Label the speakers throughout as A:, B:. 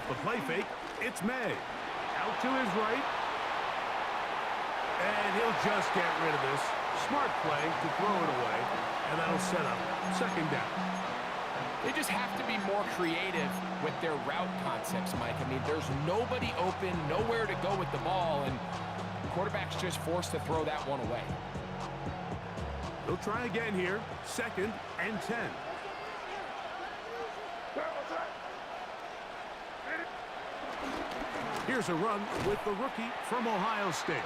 A: off the play fake. It's May. Out to his right. And he'll just get rid of this. Smart play to throw it away. And that'll set up second down.
B: They just have to be more creative with their route concepts, Mike. I mean, there's nobody open, nowhere to go with the ball, and the quarterback's just forced to throw that one away.
A: They'll try again here. 2nd and 10. Here's a run with the rookie from Ohio State.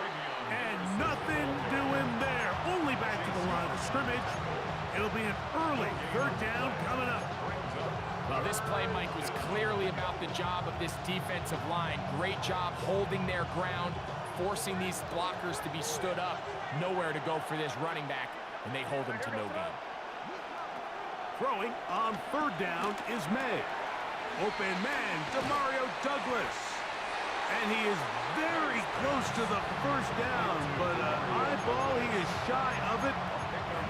A: And nothing doing there. Only back to the line of scrimmage. It'll be an early 3rd down coming up.
B: Well, this play, Mike, was clearly about the job of this defensive line. Great job holding their ground, forcing these blockers to be stood up. Nowhere to go for this running back, and they hold him to no gain.
A: Throwing on 3rd down is May. Open man, Demario Douglas. And he is very close to the 1st down, but eyeball, he is shy of it.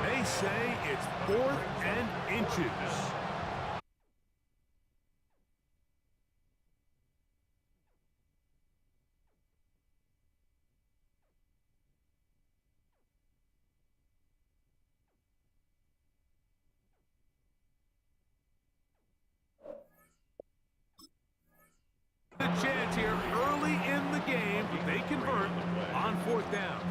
A: They say it's 4th and inches. The chance here early in the game, but they convert on 4th down.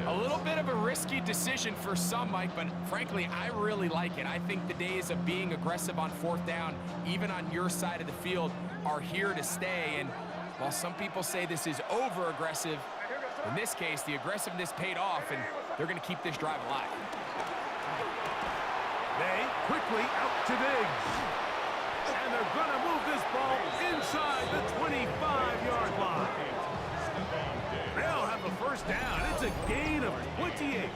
B: A little bit of a risky decision for some, Mike, but frankly, I really like it. I think the days of being aggressive on 4th down, even on your side of the field, are here to stay. And while some people say this is over-aggressive, in this case, the aggressiveness paid off, and they're going to keep this drive alive.
A: They quickly out to Diggs. And they're going to move this ball inside the 25-yard line. They'll have a 1st down. It's a gain of 28.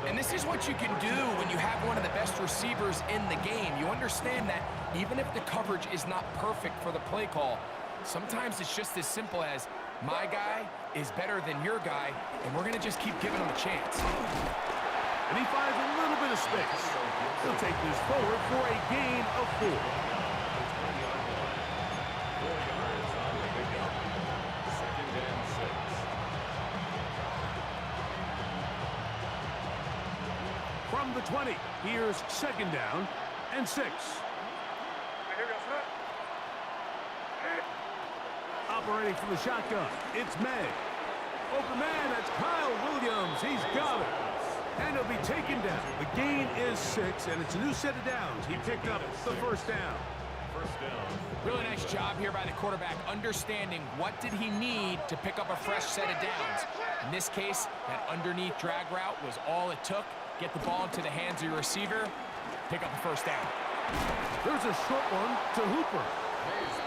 B: And this is what you can do when you have one of the best receivers in the game. You understand that even if the coverage is not perfect for the play call, sometimes it's just as simple as my guy is better than your guy, and we're going to just keep giving him a chance.
A: And he finds a little bit of space. He'll take this forward for a gain of 4. From the 20, here's 2nd down and 6. Operating from the shotgun, it's May. Open man, that's Kyle Williams. He's got it. And he'll be taken down. The gain is 6, and it's a new set of downs. He picked up the 1st down.
B: Really nice job here by the quarterback, understanding what did he need to pick up a fresh set of downs. In this case, that underneath drag route was all it took. Get the ball into the hands of your receiver, pick up the 1st down.
A: There's a short one to Hooper.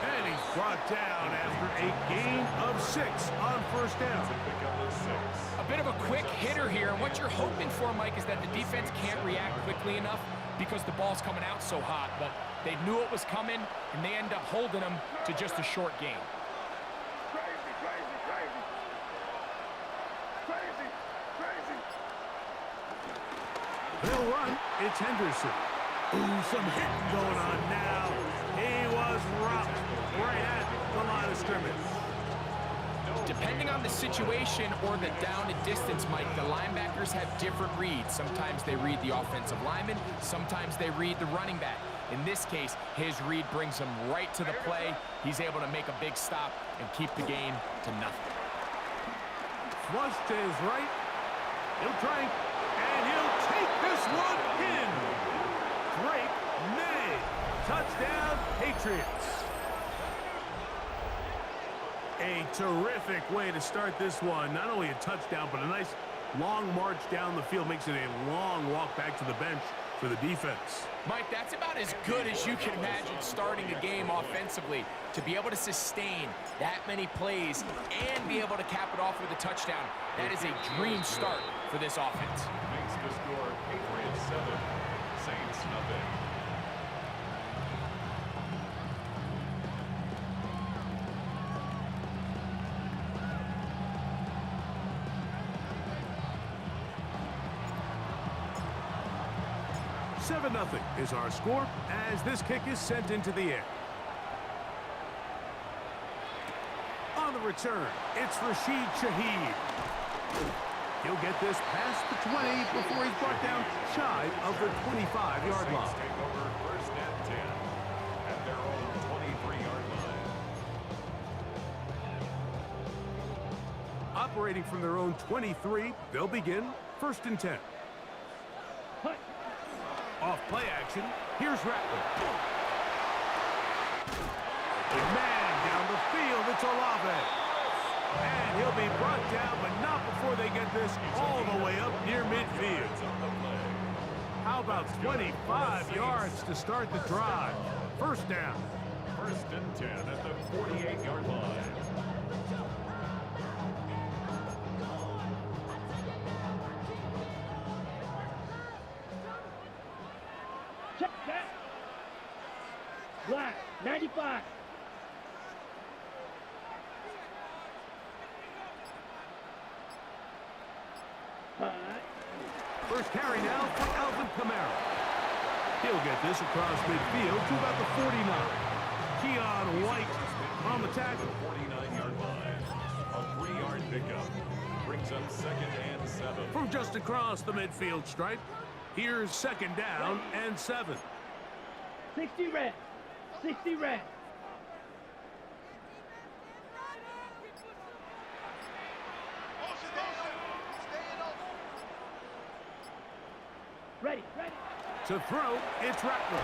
A: And he's brought down after a gain of 6 on 1st down.
B: A bit of a quick hitter here, and what you're hoping for, Mike, is that the defense can't react quickly enough because the ball's coming out so hot, but they knew it was coming, and they end up holding them to just a short gain.
A: They'll run. It's Henderson. Ooh, some hitting going on now. He was rocked right at the line of scrimmage.
B: Depending on the situation or the down and distance, Mike, the linebackers have different reads. Sometimes they read the offensive lineman. Sometimes they read the running back. In this case, his read brings him right to the play. He's able to make a big stop and keep the game to nothing.
A: Flush to his right. He'll try, and he'll take this one in. Drake May. Touchdown, Patriots. A terrific way to start this one. Not only a touchdown, but a nice long march down the field. Makes it a long walk back to the bench for the defense.
B: Mike, that's about as good as you can imagine starting a game offensively. To be able to sustain that many plays and be able to cap it off with a touchdown, that is a dream start for this offense.
C: Makes the score Patriots 7, Saints nothing.
A: Nothing is our score as this kick is sent into the air. return. It's Rashid Shaheed. He'll get this past the 20 before he's brought down shy of the 25-yard line.
C: Take over first and 10 at their own 23-yard line.
A: Operating from their own 23, they'll begin first and 10. Off play action, here's Rattler. Big man down the field, it's Olave. And he'll be brought down, but not before they get this all the way up near midfield. How about 25 yards to start the drive? First down.
C: First and 10 at the 48-yard line.
D: Check that. Black, 95.
A: First carry now for Alvin Kamara. He'll get this across midfield to about the 49. Keon White on the tackle.
C: 49-yard line. A 3-yard pickup brings up second and 7.
A: From just across the midfield stripe, here's second down and 7.
D: 60 red. 60 red. Ready, ready.
A: To throw, it's Rattler.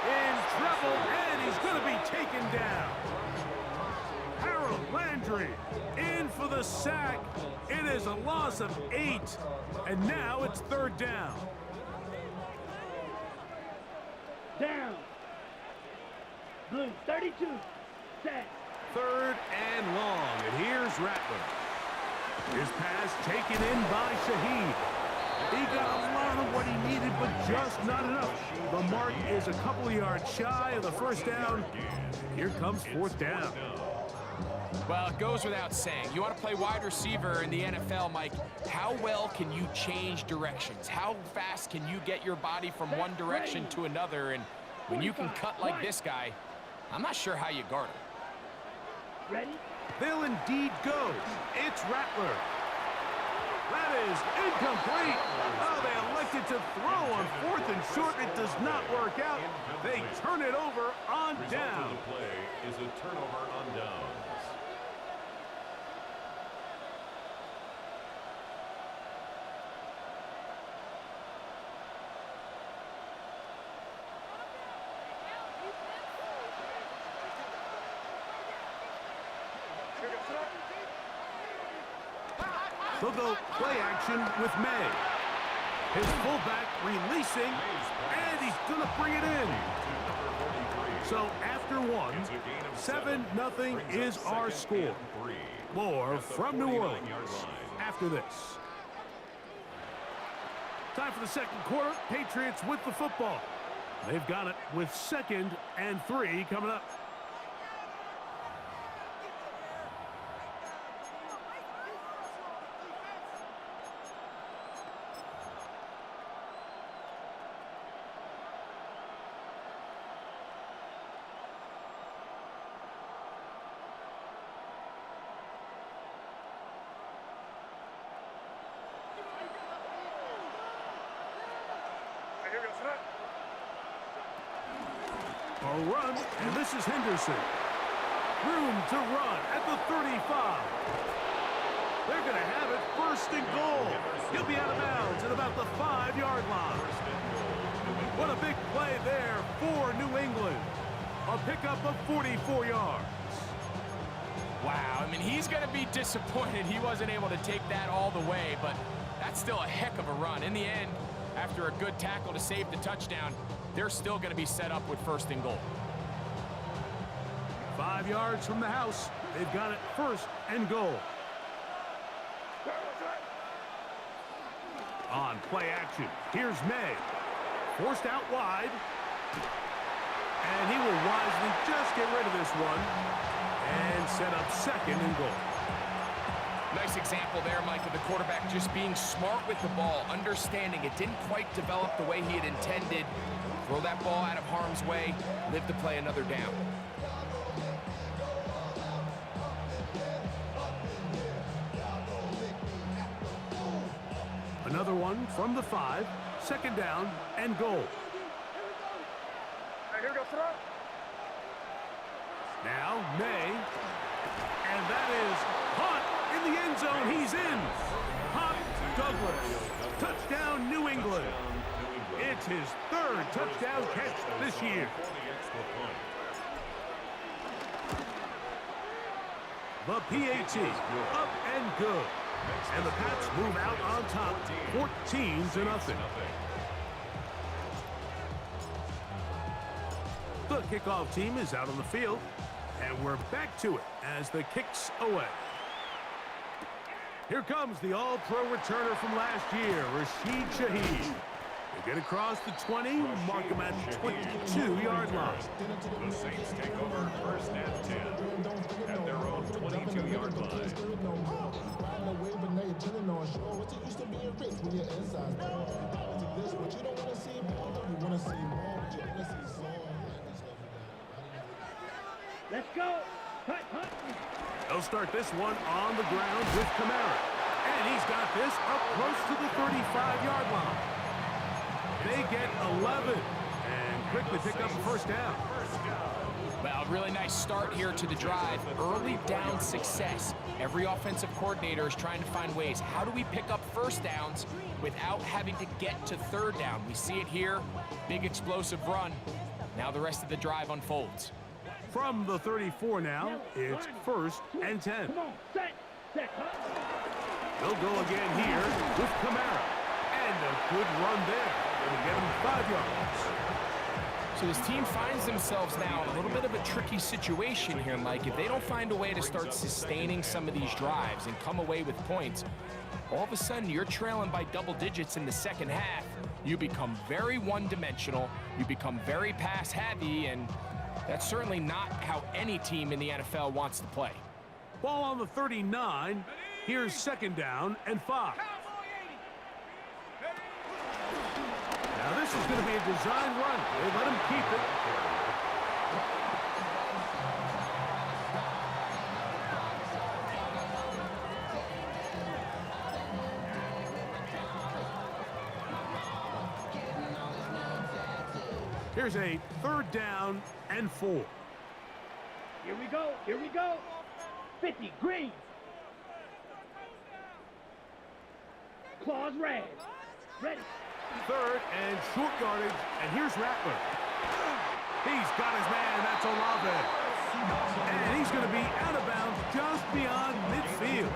A: In trouble, and he's going to be taken down. Harold Landry in for the sack. It is a loss of 8, and now it's third down.
D: Down. Blue, 32. Set.
A: Third and long, and here's Rattler. His pass taken in by Shaheed. He got a lot of what he needed, but just not enough. The mark is a couple of yards shy of the first down. Here comes fourth down.
B: Well, it goes without saying. You want to play wide receiver in the NFL, Mike. How well can you change directions? How fast can you get your body from one direction to another? And when you can cut like this guy, I'm not sure how you guard him.
D: Ready?
A: They'll indeed go. It's Rattler. That is incomplete. Oh, they elected to throw on fourth and short. It does not work out. They turn it over on down.
C: Result of the play is a turnover on downs.
A: They'll go play action with May. His fullback releasing, and he's going to bring it in. So after one, 7-0 is our score. More from New Orleans after this. Time for the second quarter. Patriots with the football. They've got it with 2nd and 3 coming up. A run, and this is Henderson. Room to run at the 35. They're going to have it first and goal. He'll be out of bounds at about the 5-yard line. What a big play there for New England. A pickup of 44 yards.
B: Wow, I mean, he's going to be disappointed he wasn't able to take that all the way, but that's still a heck of a run. In the end, after a good tackle to save the touchdown, they're still going to be set up with first and goal.
A: 5 yards from the house. They've got it first and goal. On play action, here's May. Forced out wide. And he will wisely just get rid of this one and set up second and goal.
B: Nice example there, Mike, of the quarterback just being smart with the ball, understanding it didn't quite develop the way he had intended. Throw that ball out of harm's way, live to play another down.
A: Another one from the 5. Second down and goal. Now May. And that is Hunt in the end zone. He's in. Hunt Douglas. Touchdown, New England. It's his 3rd touchdown catch this year. The PAT up and good. And the Pats move out on top 14-0. The kickoff team is out on the field. And we're back to it as the kick's away. Here comes the all-pro returner from last year, Rashid Shaheed. They get across the 20, mark him at the 22-yard line.
C: The Saints take over 1st and 10 at their own 22-yard line.
D: Let's go. Hut, hut.
A: They'll start this one on the ground with Kamara. And he's got this up close to the 35-yard line. They get 11 and quickly pick up a 1st down.
B: Well, really nice start here to the drive. Early down success. Every offensive coordinator is trying to find ways. How do we pick up 1st downs without having to get to 3rd down? We see it here. Big explosive run. Now the rest of the drive unfolds.
A: From the 34 now, it's 1st and 10.
D: Come on, set, hut.
A: They'll go again here with Kamara. And a good run there. It'll get him 5 yards.
B: So this team finds themselves now in a little bit of a tricky situation here, Mike. If they don't find a way to start sustaining some of these drives and come away with points, all of a sudden you're trailing by double digits in the 2nd half. You become very one-dimensional. You become very pass-heavy, and that's certainly not how any team in the NFL wants to play.
A: Ball on the 39. Here's 2nd down and 5. Now this is going to be a design run. They let him keep it. Here's a 3rd down and 4.
D: Here we go. Here we go. 50, green. Claws red. Ready.
A: 3rd and short yardage, and here's Rattler. He's got his man, that's Olave. And he's going to be out of bounds just beyond midfield.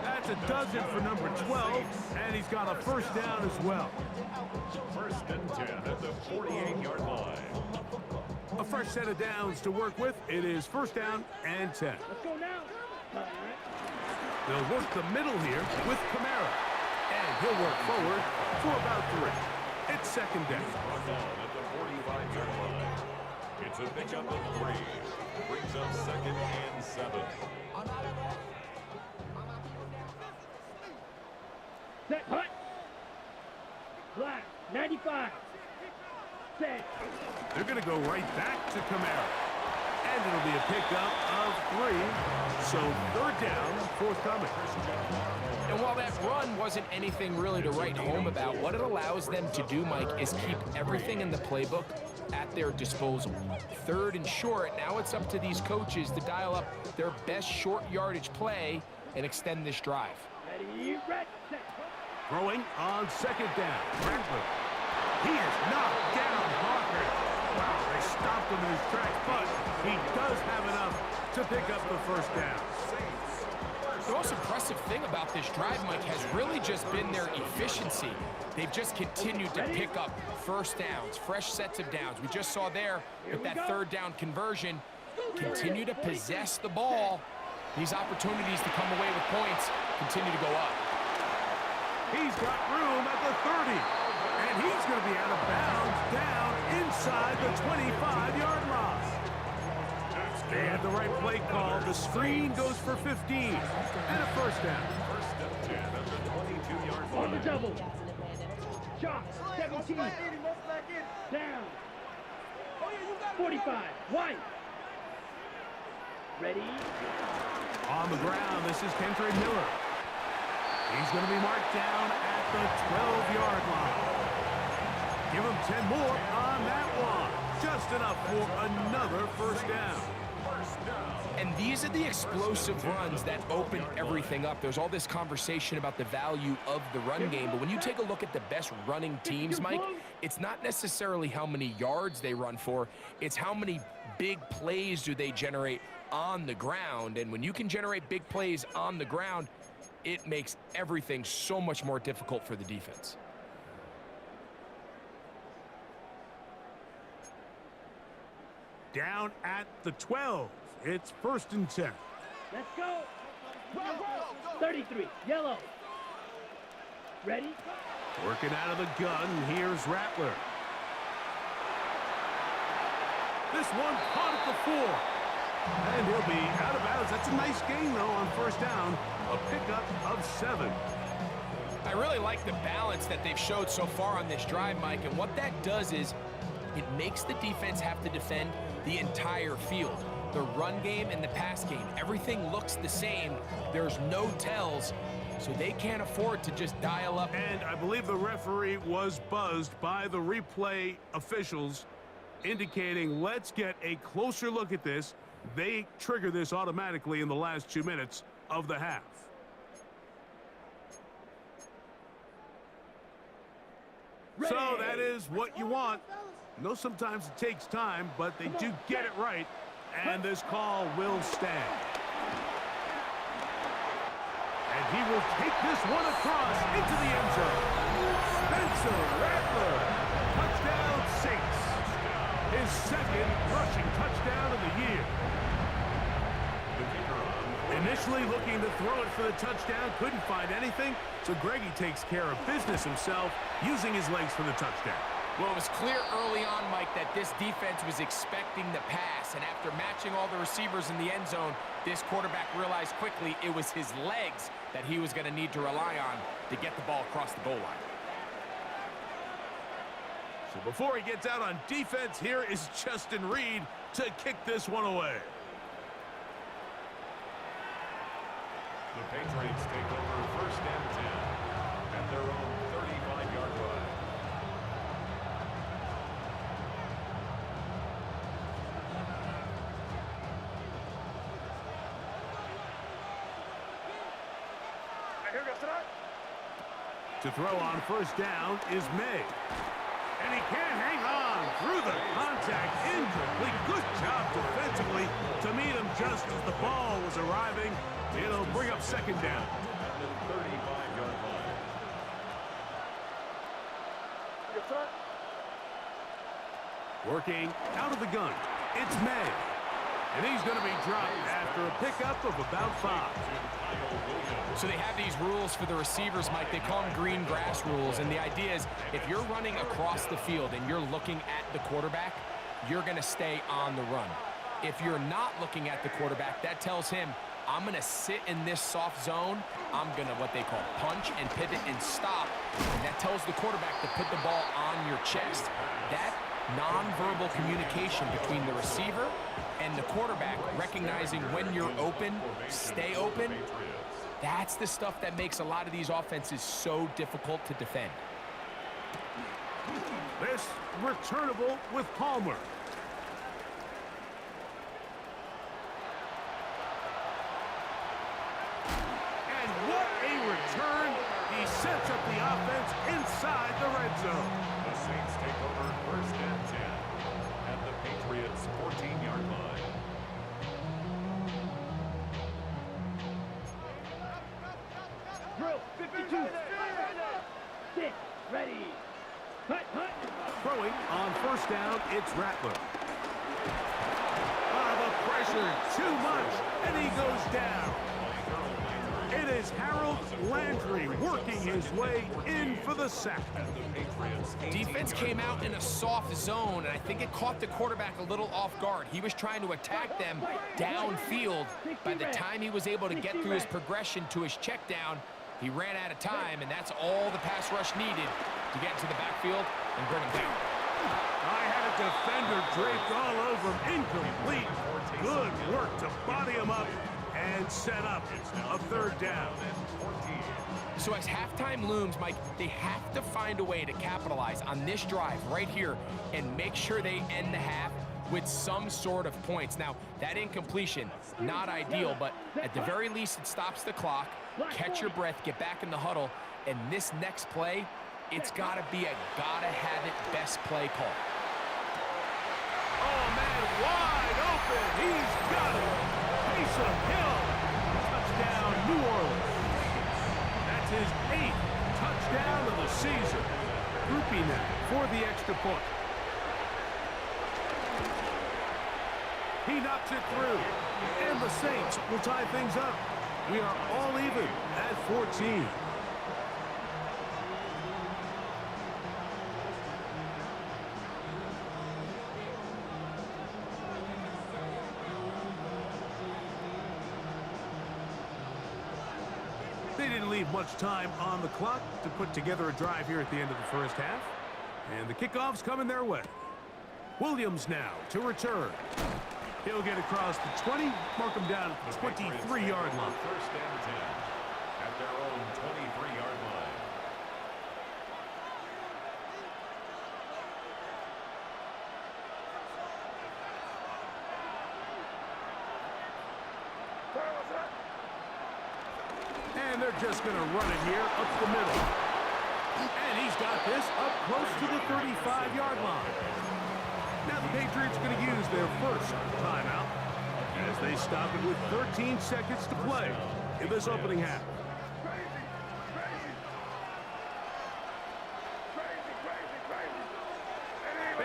A: That's a dozen for number 12, and he's got a 1st down as well.
C: 1st and 10 at the 48-yard line.
A: A fresh set of downs to work with. It is 1st down and 10.
D: Let's go now.
A: They'll work the middle here with Kamara. And he'll work forward for about 3. It's 2nd down.
C: At the 45-yard line. It's a pickup of 3. Brings up 2nd and 7.
D: Set, hut. Black, 95. Set.
A: They're going to go right back to Kamara. And it'll be a pickup of 3. So 3rd down, forthcoming.
B: And while that run wasn't anything really to write home about, what it allows them to do, Mike, is keep everything in the playbook at their disposal. 3rd and short, now it's up to these coaches to dial up their best short yardage play and extend this drive.
D: Ready, red, set.
A: Throwing on 2nd down. Rattler. He is knocked down Parker. Wow, they stopped him in his tracks, but he does have enough to pick up the 1st down.
B: The most impressive thing about this drive, Mike, has really just been their efficiency. They've just continued to pick up 1st downs, fresh sets of downs. We just saw there with that 3rd down conversion, continue to possess the ball. These opportunities to come away with points continue to go up.
A: He's got room at the 30, and he's going to be out of bounds down inside the 25-yard line. They had the right play call. The screen goes for 15 and a 1st down.
C: 1st and 10 at the 22-yard line.
D: On the double. Shot, 17. Down. 45, White. Ready.
A: On the ground, this is Kentrell Miller. He's going to be marked down at the 12-yard line. Give him 10 more on that one. Just enough for another first down.
B: And these are the explosive runs that open everything up. There's all this conversation about the value of the run game, but when you take a look at the best running teams, Mike, it's not necessarily how many yards they run for, it's how many big plays do they generate on the ground. And when you can generate big plays on the ground, it makes everything so much more difficult for the defense.
A: Down at the 12. It's 1st and 10.
D: Let's go. 33, yellow. Ready?
A: Working out of the gun, here's Rattler. This one caught at the 4. And he'll be out of bounds. That's a nice gain, though, on 1st down. A pickup of 7.
B: I really like the balance that they've showed so far on this drive, Mike, and what that does is it makes the defense have to defend the entire field. The run game and the pass game, everything looks the same. There's no tells, so they can't afford to just dial up.
A: And I believe the referee was buzzed by the replay officials, indicating let's get a closer look at this. They trigger this automatically in the last 2 minutes of the half.
D: Ready.
A: So that is what you want. I know sometimes it takes time, but they do get it right, and this call will stand. And he will take this one across into the end zone. Spencer Rattler, touchdown Saints. His 2nd rushing touchdown of the year. Initially looking to throw it for the touchdown, couldn't find anything, so Greggy takes care of business himself, using his legs for the touchdown.
B: Well, it was clear early on, Mike, that this defense was expecting the pass, and after matching all the receivers in the end zone, this quarterback realized quickly it was his legs that he was going to need to rely on to get the ball across the goal line.
A: So before he gets out on defense, here is Justin Reed to kick this one away.
C: The Patriots take over 1st and 10 at their own 35-yard line.
A: To throw on 1st down is May. And he can't hang on through the contact. Incomplete. Good job defensively to meet him just as the ball was arriving. It'll bring up 2nd down.
C: At the 35-yard line.
A: Working out of the gun, it's May. And he's going to be dropped after a pickup of about 5.
B: So they have these rules for the receivers, Mike. They call them green grass rules, and the idea is if you're running across the field and you're looking at the quarterback, you're going to stay on the run. If you're not looking at the quarterback, that tells him, I'm going to sit in this soft zone. I'm going to what they call punch and pivot and stop. And that tells the quarterback to put the ball on your chest. That nonverbal communication between the receiver and the quarterback, recognizing when you're open, stay open, that's the stuff that makes a lot of these offenses so difficult to defend.
A: This returnable with Palmer. And what a return. He sets up the offense inside the red zone.
C: The Saints take over 1st and 10 at the Patriots' 14-yard line.
D: Drill, 52. Sit, ready. Hut, hut.
A: Throwing on 1st down, it's Rattler. The pressure, too much, and he goes down. It is Harold Landry working his way in for the sack.
B: Defense came out in a soft zone, and I think it caught the quarterback a little off guard. He was trying to attack them downfield. By the time he was able to get through his progression to his check down, he ran out of time, and that's all the pass rush needed to get into the backfield and bring him down.
A: I had a defender draped all over him. Incomplete. Good work to body him up And set up a third down.
B: So as halftime looms, Mike, they have to find a way to capitalize on this drive right here and make sure they end the half with some sort of points. Now, that incompletion, not ideal, but at the very least, it stops the clock. Catch your breath, get back in the huddle, and this next play, it's got to be a gotta-have-it best play call.
A: Oh, man, wide open. He's got it. Taysom Hill. Touchdown, New Orleans. That's his 8th touchdown of the season. Groupie now for the extra point. He knocks it through. And the Saints will tie things up. We are all even at 14. They didn't leave much time on the clock to put together a drive here at the end of the first half. And the kickoff's coming their way. Williams now to return. He'll get across the 20, mark him down at the 23-yard line.
C: First and 10 at their own 23-yard line.
A: And they're just going to run it here up the middle. And he's got this up close to the 35-yard line. Now the Patriots are going to use their first timeout as they stop it with 13 seconds to play in this opening half.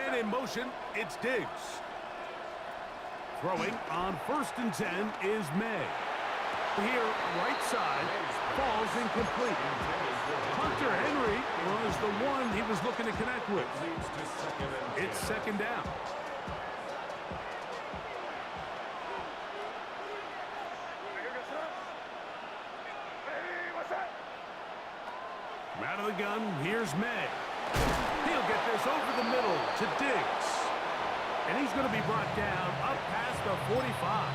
A: And in motion, it's Diggs. Throwing on 1st and 10 is May. Here, right side, falls incomplete. Hunter Henry was the one he was looking to connect with. It's 2nd down. Out of the gun, here's May. He'll get this over the middle to Diggs. And he's going to be brought down up past the 45.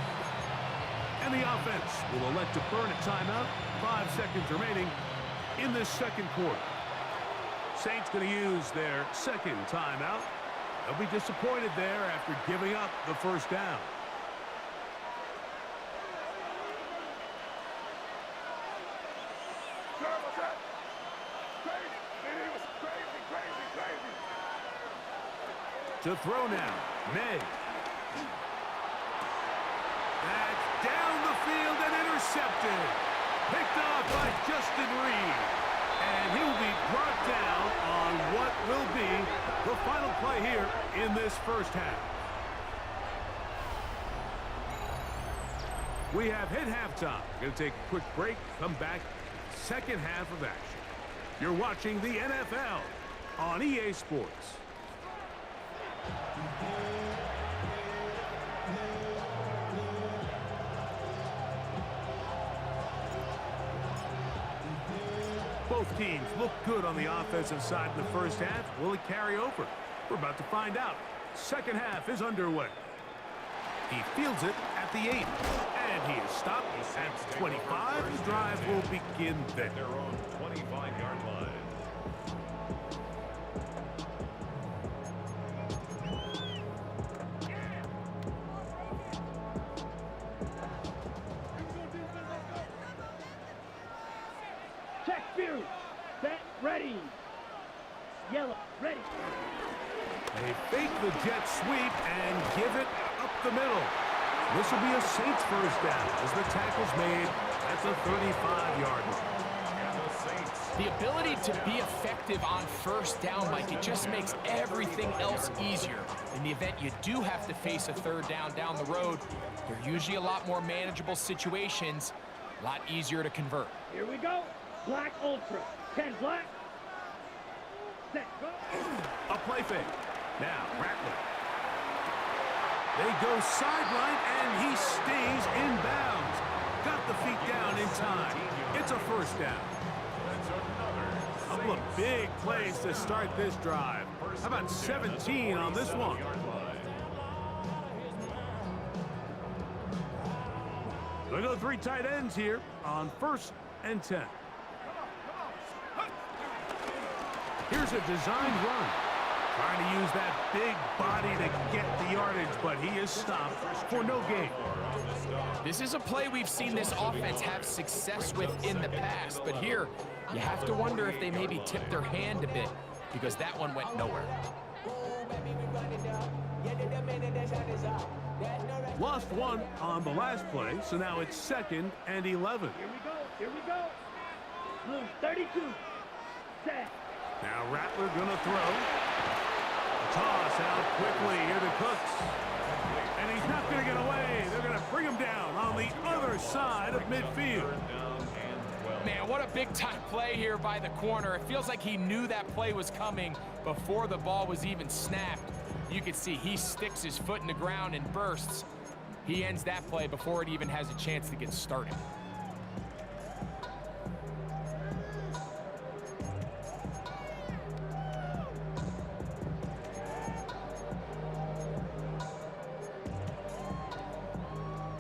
A: And the offense will elect to burn a timeout. 5 seconds remaining in this second quarter. Saints going to use their second timeout. They'll be disappointed there after giving up the first down. To throw now, May. That's down the field and intercepted. Picked off by Justin Reed. And he will be brought down on what will be the final play here in this first half. We have hit halftime. Going to take a quick break, come back, second half of action. You're watching the NFL on EA Sports. Both teams look good on the offensive side in the first half. Will it carry over? We're about to find out. Second half is underway. He fields it at the 8. And he is stopped at 25. The drive will begin there.
C: Their own 25-yard line.
D: Check view. Set. Ready. Yellow. Ready.
A: They fake the jet sweep and give it up the middle. This will be a Saints first down as the tackle's made at the 35-yard line.
B: The ability to be effective on first down, Mike, it just makes everything else easier. In the event you do have to face a third down the road, they're usually a lot more manageable situations, a lot easier to convert.
D: Here we go. Black Ultra. 10 black. Set. Go.
A: A play fake. Now, Rattler. They go sideline, and he stays in bounds. Got the feet down in time. It's a first down. A couple of big plays to start this drive. How about 17 on this one? They go 3 tight ends here on 1st and 10. Here's a designed run. Trying to use that big body to get the yardage, but he is stopped for no gain.
B: This is a play we've seen this offense have success with in the past, but here you have to wonder if they maybe tipped their hand a bit because that one went nowhere.
A: Lost 1 on the last play, so now it's 2nd and 11.
D: Here we go. Here we go. Blue 32. Set.
A: Now Rattler gonna throw. Toss out quickly here to Cooks. And he's not gonna get away. They're gonna bring him down on the other side of midfield.
B: Man, what a big-time play here by the corner. It feels like he knew that play was coming before the ball was even snapped. You can see he sticks his foot in the ground and bursts. He ends that play before it even has a chance to get started.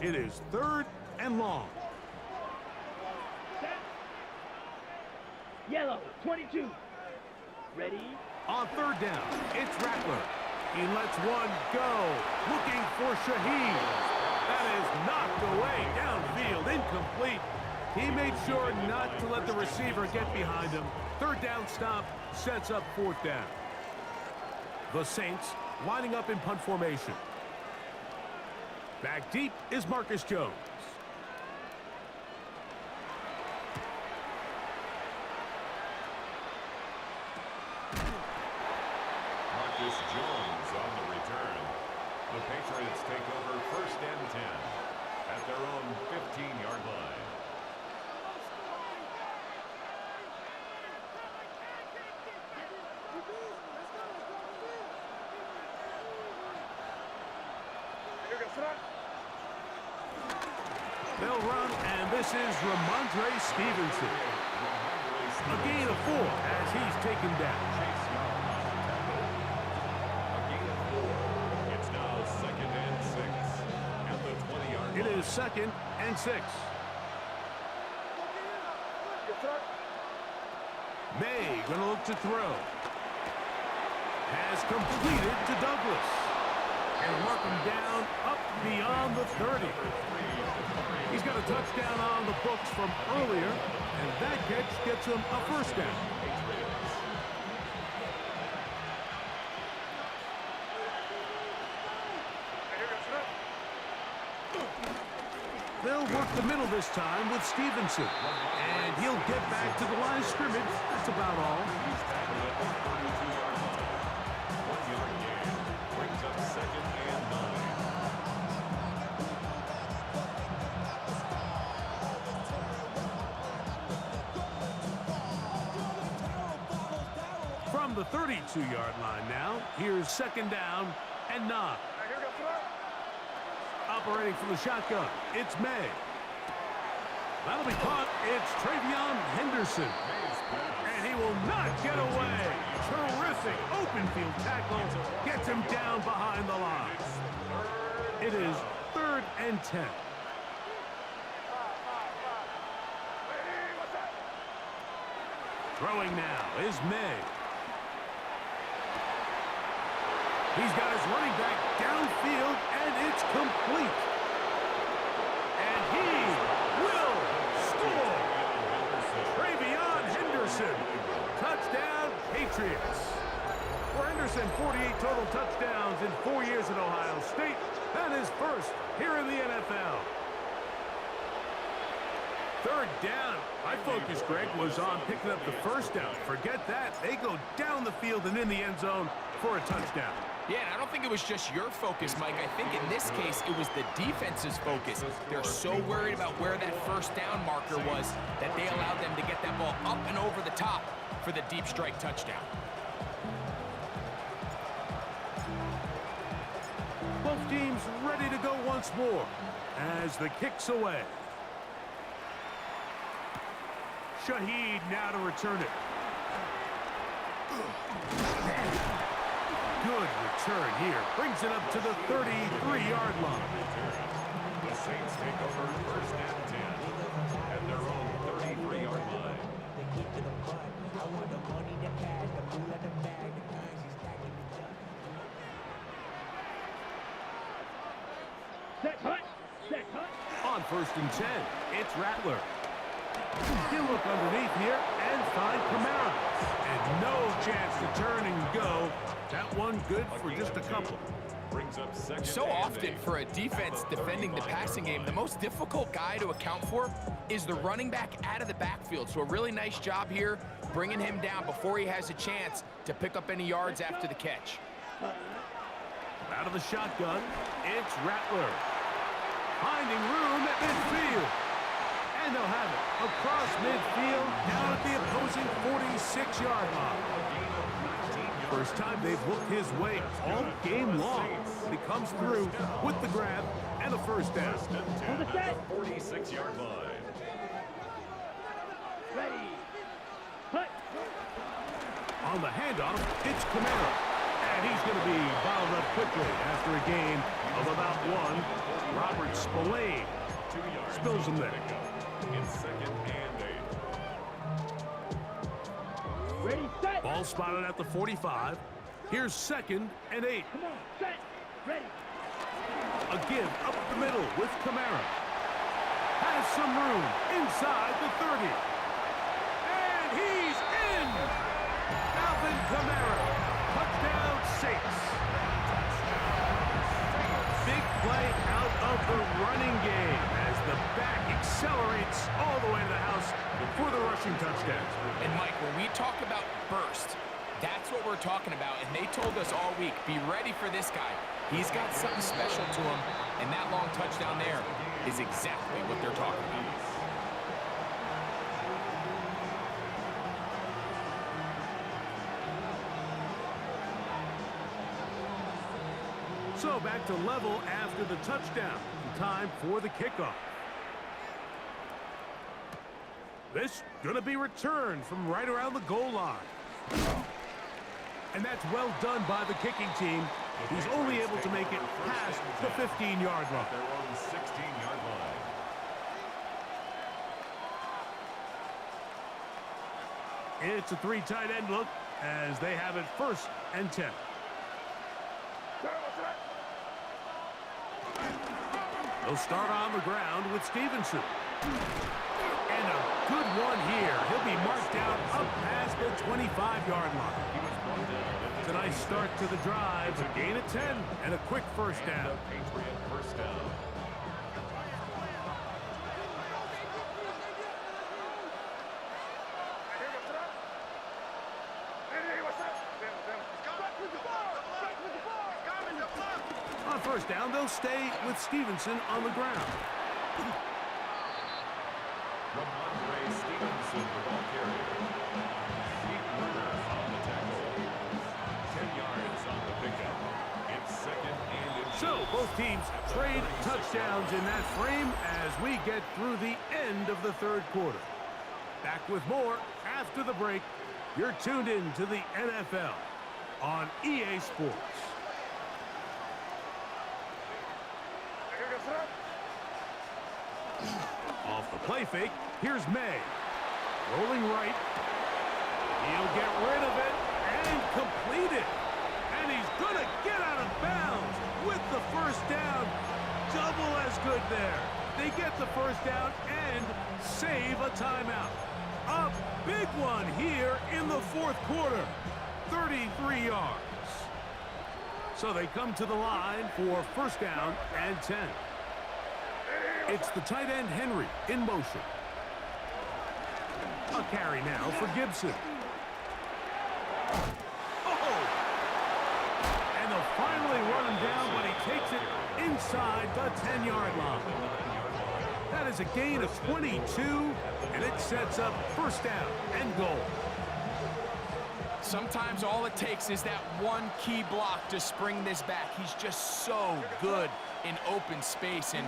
A: It is 3rd and long.
D: Set. Yellow 22. Ready?
A: On 3rd down, it's Rattler. He lets one go, looking for Shaheed. That is knocked away downfield, incomplete. He made sure not to let the receiver get behind him. 3rd down stop sets up 4th down. The Saints lining up in punt formation. Back deep is Marcus Jones.
C: Marcus Jones on the return. The Patriots take over 1st and 10 at their own 15-yard line.
A: They'll run, and this is Ramondre Stevenson. A gain of 4 as he's taken down.
C: It's now 2nd and 6 at the 20-yard line.
A: It is 2nd and 6. May gonna look to throw. Has completed to Douglas. And mark him down up beyond the 30. He's got a touchdown on the books from earlier, and that catch gets him a 1st down. They'll work the middle this time with Stevenson, and he'll get back to the line of scrimmage. That's about all.
C: He's tackled at the 32-yard line. 1-yard gain brings up 2nd and 9.
A: From the 32-yard line now, here's 2nd down and 9. Operating from the shotgun, it's May. That'll be caught. It's Travion Henderson. And he will not get away. Terrific open field tackle. Gets him down behind the line. It is 3rd and 10. Throwing now is May. He's got his running back downfield, and it's complete. And he will score. Travion Henderson. Touchdown, Patriots. For Henderson, 48 total touchdowns in 4 years at Ohio State. That is 1st here in the NFL. 3rd down. My focus, Greg, was on picking up the 1st down. Forget that. They go down the field and in the end zone for a touchdown.
B: Yeah, and I don't think it was just your focus, Mike. I think in this case, it was the defense's focus. They're so worried about where that 1st down marker was that they allowed them to get that ball up and over the top for the deep strike touchdown.
A: Both teams ready to go once more as the kick's away. Shaheed now to return it. Good return here. Brings it up to the 33-yard line.
C: The Saints take over first and 10 at their own 33-yard line.
D: Set hut. Set hut.
A: On first and 10, it's Rattler. He'll look underneath here and find Kamara. And no chance to turn and go. That one good for just a couple.
C: Brings up second
B: So
C: and
B: often
C: 8
B: for a defense
C: at the
B: defending the
C: 35-yard
B: passing game, the
C: line.
B: most difficult guy to account for is the running back out of the backfield. So a really nice job here bringing him down before he has a chance to pick up any yards after the catch.
A: Out of the shotgun, it's Rattler. Finding room at midfield. And they'll have it across midfield down at the opposing 46-yard line. First time they've looked his way all game long. He comes through with the grab and a first down.
C: First and 10 at the 46-yard line.
D: Ready. Hut.
A: On the handoff, it's Kamara. And he's going to be bottled up quickly after a gain of about one. Robert Spillane
C: 2 yards.
A: spills him there.
C: It's second and 8.
D: Ready. Set.
A: Ball spotted at the 45. Here's second and 8.
D: Come on. Set. Ready.
A: A give up the middle with Kamara. Has some room inside the 30. And he's in! Alvin Kamara. Touchdown Saints. Big play out of the running game as the back accelerates all the way to the house for the rushing touchdown.
B: And Mike, when we talk about burst, that's what we're talking about. And they told us all week, be ready for this guy. He's got something special to him, and that long touchdown there is exactly what they're talking about.
A: So back to level after the touchdown. Time for the kickoff. This gonna be returned from right around the goal line. And that's well done by the kicking team. He's only able to make it past the 15-yard line.
C: Their own 16-yard line.
A: It's a three tight end look as they have it first and 10. They'll start on the ground with Stevenson. And a good one here. He'll be marked down up past the 25-yard line. It's a nice start to the drive. A gain of 10 and a quick first down.
C: And a Patriot first down.
A: On first down, they'll stay with Stevenson on the ground.
C: Ramondre Stevenson, the ball carrier. Pete Werner on the tackle. 10 yards on the pickup. It's second and inches.
A: So both teams trade touchdowns in that frame as we get through the end of the third quarter. Back with more after the break. You're tuned in to the NFL on EA Sports. Off the play fake, here's May. Rolling right. He'll get rid of it and complete it. And he's going to get out of bounds with the first down. Double as good there. They get the first down and save a timeout. A big one here in the fourth quarter. 33 yards. So they come to the line for first down and 10. It's the tight end Henry in motion. A carry now for Gibson. Oh! And they'll finally run him down, but he takes it inside the 10-yard line. That is a gain of 22, and it sets up first down and goal.
B: Sometimes all it takes is that one key block to spring this back. He's just so good in open space, and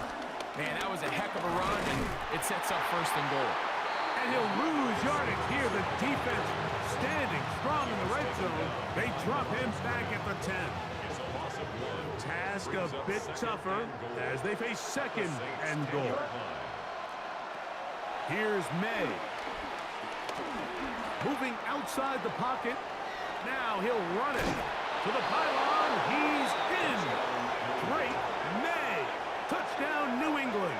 B: man, that was a heck of a run, and it sets up first and goal.
A: And he'll lose yardage here. The defense standing strong in the red zone. They drop him back at the 10.
C: It's a loss of 1.
A: Taz task a bit tougher as they face second and goal. Here's May. Moving outside the pocket. Now he'll run it to the pylon. He's in. Great May. Touchdown, New England.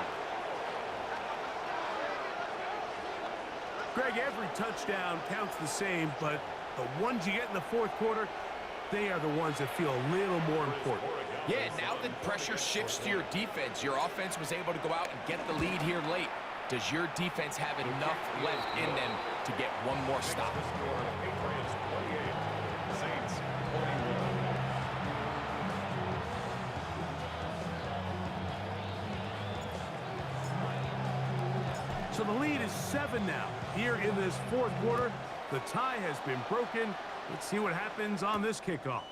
A: Greg, every touchdown counts the same, but the ones you get in the fourth quarter, they are the ones that feel a little more important.
B: Yeah, now that pressure shifts to your defense, your offense was able to go out and get the lead here late. Does your defense have enough left in them to get one more stop?
A: So the lead is 7 now. Here in this fourth quarter, the tie has been broken. Let's see what happens on this kickoff.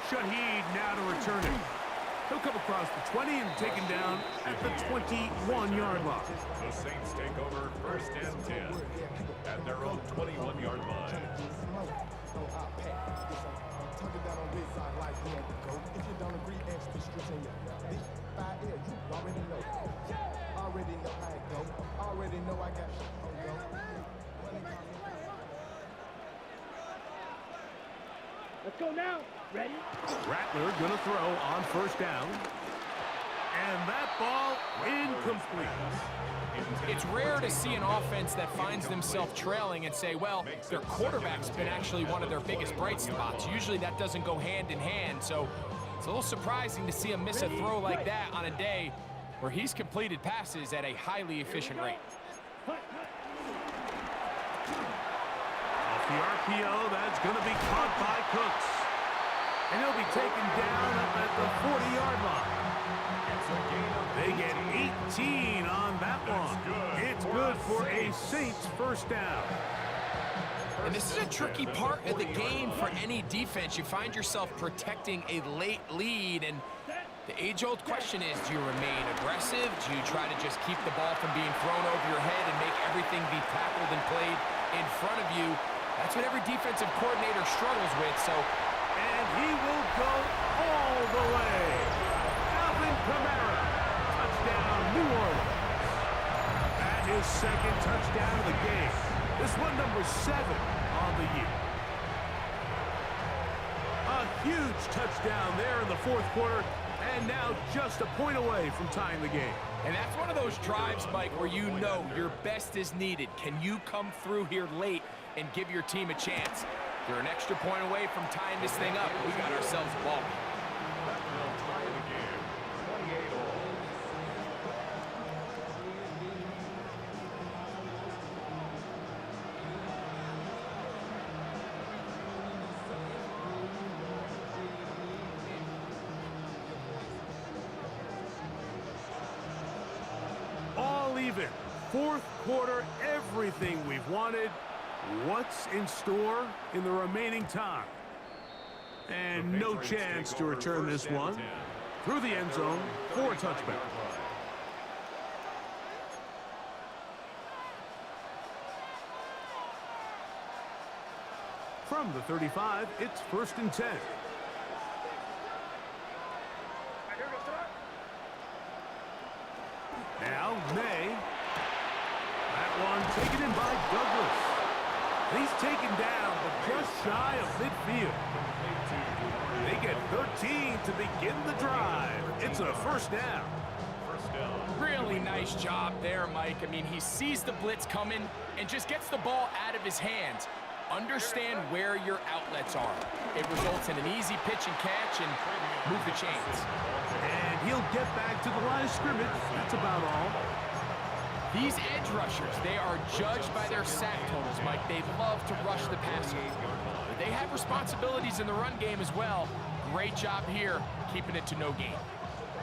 A: Shaheed now to return it. He'll come across the 20 and taken down at the 21-yard line.
C: The Saints take over first and 10 at their own 21-yard line.
D: Let's go now. Ready?
A: Rattler gonna throw on first down. And that ball incomplete.
B: It's rare to see an offense that finds themselves trailing and say, well, their quarterback's been actually one of their biggest bright spots. Usually that doesn't go hand in hand, so it's a little surprising to see him miss a throw like that on a day where he's completed passes at a highly efficient rate.
A: Off the RPO, that's gonna be caught by Cooks. And he'll be taken down up at the 40-yard line. They get 18 on that one. It's good for a Saints first down.
B: And this is a tricky part of the game for any defense. You find yourself protecting a late lead, and the age-old question is, do you remain aggressive? Do you try to just keep the ball from being thrown over your head and make everything be tackled and played in front of you? That's what every defensive coordinator struggles with, so...
A: And he will go all the way. Alvin Kamara, touchdown, New Orleans. That is second touchdown of the game. This one number 7 on the year. A huge touchdown there in the fourth quarter, and now just a point away from tying the game.
B: And that's one of those drives, Mike, where you know your best is needed. Can you come through here late and give your team a chance? You're an extra point away from tying this thing up. We got ourselves a ball.
C: That will tie the game, 28-all.
A: All even. Fourth quarter, everything we've wanted. What's in store in the remaining time? And no chance to return this one through the end zone for a touchback. From the 35, it's first and 10. Now, May. That one taken in by Douglas. He's taken down, but just shy of midfield. They get 13 to begin the drive. It's a first down.
B: Really nice job there, Mike. I mean, he sees the blitz coming and just gets the ball out of his hands. Understand where your outlets are. It results in an easy pitch and catch and move the chains.
A: And he'll get back to the line of scrimmage. That's about all.
B: These edge rushers, they are judged by their sack totals, Mike. They love to rush the passer. But they have responsibilities in the run game as well. Great job here, keeping it to no gain.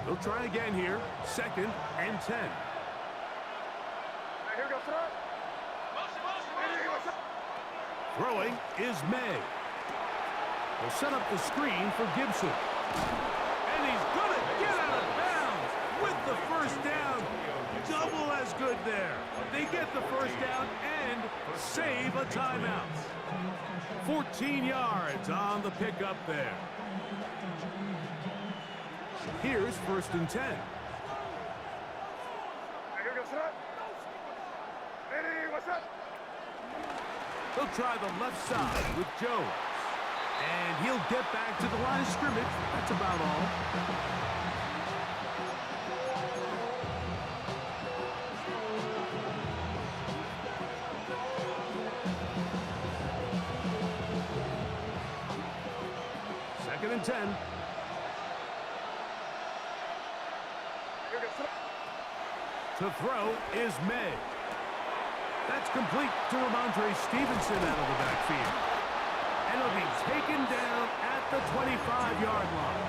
A: They'll try again here. Second and 10. Throwing is May. They'll set up the screen for Gibson. And he's going to get out of bounds with the first down. Double as good there. They get the first down and save a timeout. 14 yards on the pickup there. Here's 1st and 10. He'll try the left side with Jones. And he'll get back to the line of scrimmage. That's about all. Second and 10. To throw is May. That's complete to Ramondre Stevenson out of the backfield. And it'll be taken down at the 25-yard line.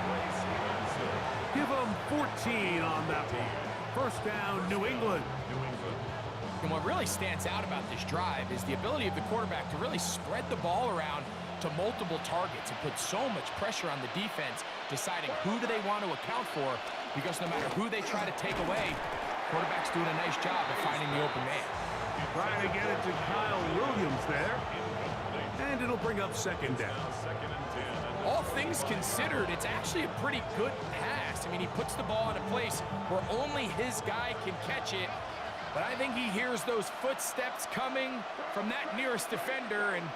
A: Give them 14 on that one. 1st down, New England.
B: And what really stands out about this drive is the ability of the quarterback to really spread the ball around to multiple targets and put so much pressure on the defense, deciding who do they want to account for, because no matter who they try to take away, quarterback's doing a nice job of finding the open man.
A: Trying to get it to Kyle Williams there. And it'll bring up 2nd down.
B: All things considered, it's actually a pretty good pass. I mean, he puts the ball in a place where only his guy can catch it. But I think he hears those footsteps coming from that nearest defender, and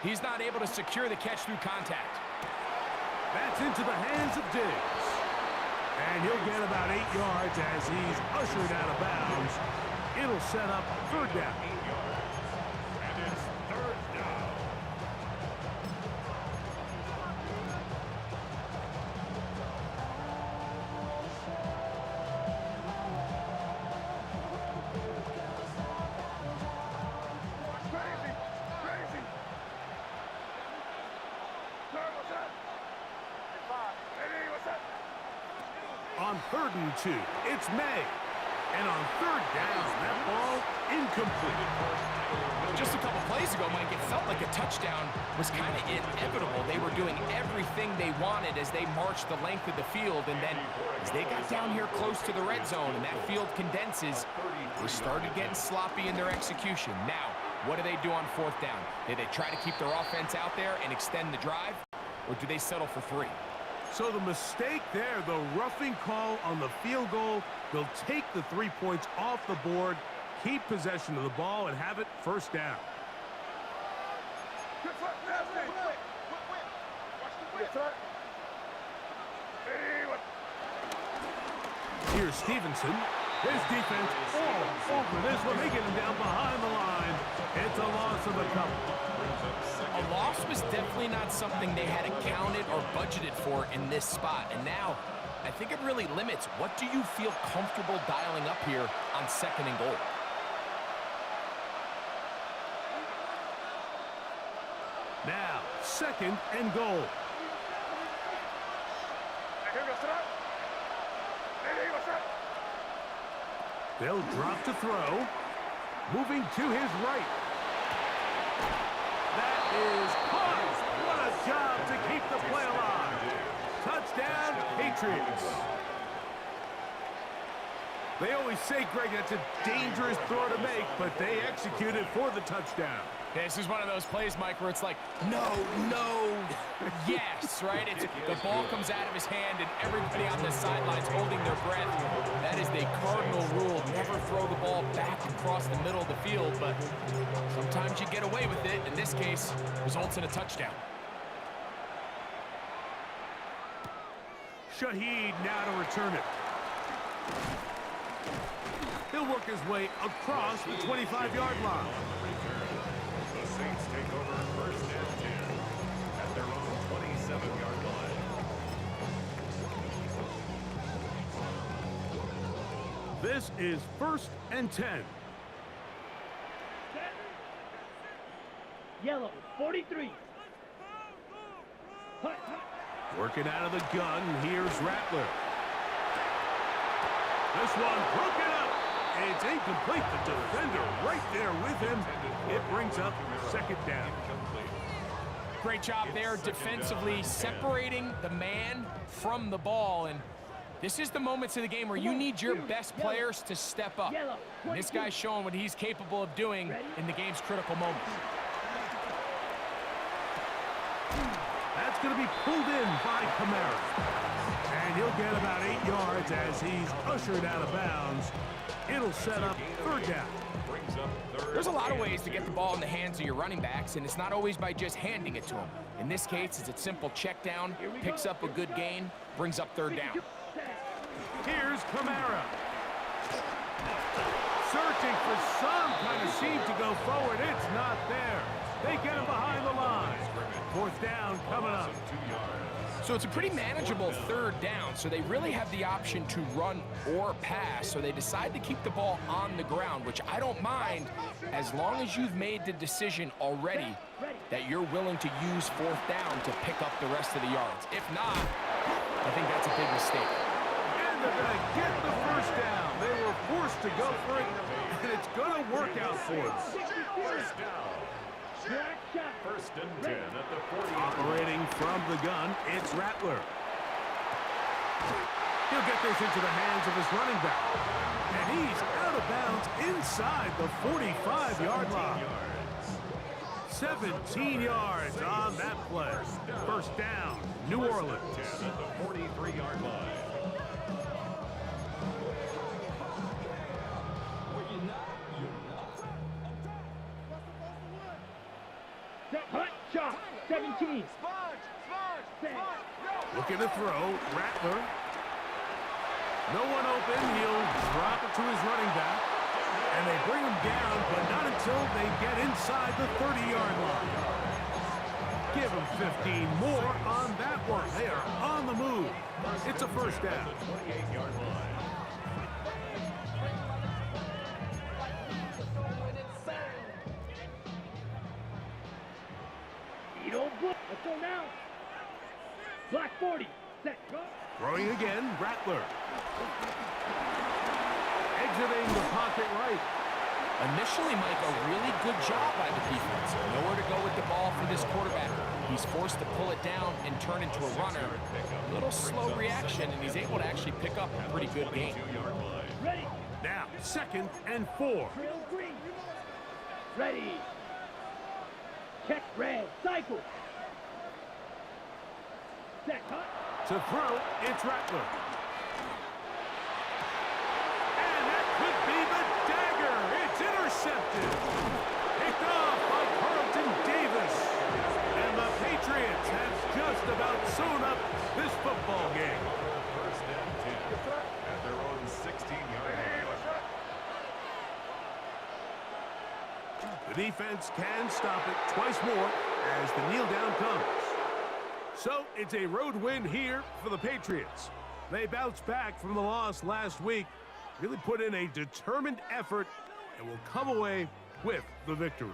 B: he's not able to secure the catch through contact.
A: That's into the hands of Diggs. And he'll get about 8 yards as he's ushered out of bounds. It'll set up 3rd down.
C: And it's 3rd down.
A: On 3rd and 2, it's May. And on 3rd down, that ball incomplete.
B: Just a couple plays ago, Mike, it felt like a touchdown was kind of inevitable. They were doing everything they wanted as they marched the length of the field, and then as they got down here close to the red zone and that field condenses, they started getting sloppy in their execution. Now, what do they do on 4th down? Do they try to keep their offense out there and extend the drive, or do they settle for 3?
A: So the mistake there, the roughing call on the field goal, they'll take the 3 points off the board, keep possession of the ball, and have it 1st down. Here's Stevenson. His defense all over this one. They get him down behind the line. It's a loss of a couple.
B: A loss was definitely not something they had accounted or budgeted for in this spot. And now, I think it really limits what do you feel comfortable dialing up here on 2nd and goal.
A: Now, 2nd and goal. They'll drop to throw. Moving to his right. That is caught. What a job to keep the play alive. Touchdown, Patriots. They always say, Greg, that's a dangerous throw to make, but they execute it for the touchdown.
B: This is one of those plays, Mike, where it's like, no, yes, right? The ball comes out of his hand, and everybody on the sidelines holding their breath. That is the cardinal rule. Never throw the ball back across the middle of the field, but sometimes you get away with it. In this case, results in a touchdown.
A: Shaheed now to return it. He'll work his way across the 25-yard line.
C: The Saints take over 1st and 10 at their own 27-yard line.
A: This is 1st and 10.
D: Yellow, 43.
A: Working out of the gun, here's Rattler. This one broken up. It's incomplete. The defender right there with him. It brings up 2nd down.
B: Great job there defensively, separating the man from the ball. And this is the moments of the game where you need your best players to step up. And this guy's showing what he's capable of doing in the game's critical moments.
A: That's going to be pulled in by Kamara. And And he'll get about 8 yards as he's ushered out of bounds. It'll set up third down.
B: There's a lot of ways to get the ball in the hands of your running backs, and it's not always by just handing it to them. In this case, it's a simple check down, picks up a good gain, brings up third down.
A: Here's Kamara. Searching for some kind of seam to go forward. It's not there. They get him behind the line. Fourth down coming up.
B: So it's a pretty manageable third down, so they really have the option to run or pass, so they decide to keep the ball on the ground, which I don't mind as long as you've made the decision already that you're willing to use fourth down to pick up the rest of the yards. If not, I think that's a big mistake.
A: And they're going to get the first down. They were forced to go for it, and it's going to work out for us.
C: First down. First and 10 at the 40.
A: Operating from the gun, it's Rattler. He'll get this into the hands of his running back. And he's out of bounds inside the 45-yard line. 17 yards on that play. First down, New Orleans.
C: 10 at the 43-yard line.
D: Hot shot, 17.
A: Looking to throw, Rattler. No one open, he'll drop it to his running back. And they bring him down, but not until they get inside the 30-yard line. Give him 15 more on that one. They are on the move. It's a first down.
C: 28-yard line.
D: Let's go now. Black 40. Set. Go.
A: Throwing again, Rattler. Exiting the pocket right.
B: Initially, Mike, a really good job by the defense. Nowhere to go with the ball for this quarterback. He's forced to pull it down and turn into a runner. A little slow reaction, and he's able to actually pick up a pretty good gain.
D: Ready.
A: Now, 2nd and 4.
D: Trail green. Ready. Check red. Cycle. Set. Hot.
A: To throw, it's Rattler. And that could be the dagger. It's intercepted. Picked off by Carlton Davis. And the Patriots have just about sewn up this football game.
C: First and 10 at their own 16-yard line.
A: The defense can stop it twice more as the kneel down comes. So it's a road win here for the Patriots. They bounced back from the loss last week, really put in a determined effort, and will come away with the victory.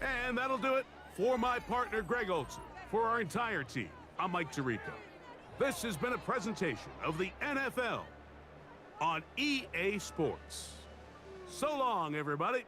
A: And that'll do it for my partner, Greg Olson. For our entire team, I'm Mike Tirico. This has been a presentation of the NFL on EA Sports. So long, everybody.